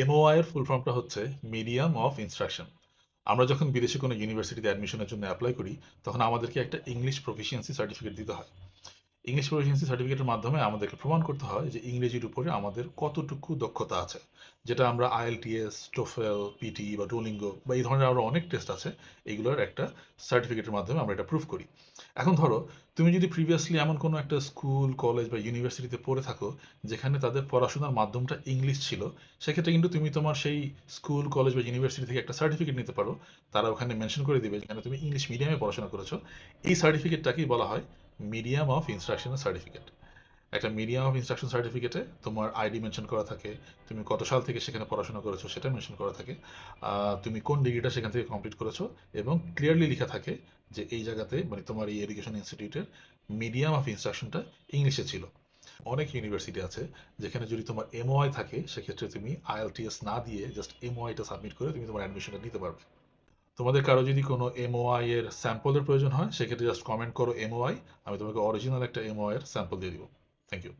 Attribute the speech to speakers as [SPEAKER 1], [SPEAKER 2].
[SPEAKER 1] MOI এর ফুল ফর্মটা হচ্ছে মিডিয়াম অফ ইনস্ট্রাকশন। আমরা যখন বিদেশে কোনো ইউনিভার্সিটিতে অ্যাডমিশনের জন্য অ্যাপ্লাই করি, তখন আমাদেরকে একটা ইংলিশ প্রফিসিয়েন্সি সার্টিফিকেট দিতে হয়। ইংলিশ প্রফিসিয়েন্সি সার্টিফিকেটের মাধ্যমে আমাদেরকে প্রমাণ করতে হয় যে ইংরেজির উপরে আমাদের কতটুকু দক্ষতা আছে। যেটা আমরা আইএলটিএস, টোফেল, পিটি বা ডুওলিঙ্গো বা এই ধরনের আরও অনেক টেস্ট আছে, এগুলোর একটা সার্টিফিকেটের মাধ্যমে আমরা এটা প্রুফ করি। এখন ধরো, তুমি যদি প্রিভিয়াসলি এমন কোনো একটা স্কুল, কলেজ বা ইউনিভার্সিটিতে পড়ে থাকো যেখানে তাদের পড়াশোনার মাধ্যমটা ইংলিশ ছিল, সেক্ষেত্রে কিন্তু তুমি তোমার সেই স্কুল, কলেজ বা ইউনিভার্সিটি থেকে একটা সার্টিফিকেট নিতে পারো। তারা ওখানে মেনশন করে দিবে যেখানে তুমি ইংলিশ মিডিয়ামে পড়াশোনা করেছো। এই সার্টিফিকেটটাকেই বলা হয় মিডিয়াম অফ ইনস্ট্রাকশনের সার্টিফিকেট। একটা মিডিয়াম অফ ইনস্ট্রাকশন সার্টিফিকেটে তোমার আইডি মেনশন করা থাকে, তুমি কত সাল থেকে সেখানে পড়াশোনা করেছো সেটা মেনশন করা থাকে, তুমি কোন ডিগ্রিটা সেখান থেকে কমপ্লিট করেছো, এবং ক্লিয়ারলি লেখা থাকে যে এই জায়গাতে মানে তোমার এই এডুকেশন ইনস্টিটিউটের মিডিয়াম অফ ইনস্ট্রাকশনটা ইংলিশে ছিল। অনেক ইউনিভার্সিটি আছে যেখানে যদি তোমার এমওআই থাকে, সেক্ষেত্রে তুমি আইএলটিএস না দিয়ে জাস্ট এমওআইটা সাবমিট করে তুমি তোমার অ্যাডমিশনটা নিতে পারবে। তোমাদের কারো যদি কোনো এমওআই এর স্যাম্পলের প্রয়োজন হয়, সেক্ষেত্রে জাস্ট কমেন্ট করো এমওআই, আমি তোমাকে অরিজিনাল একটা এমওআই এর স্যাম্পল দিয়ে দিব। Thank you.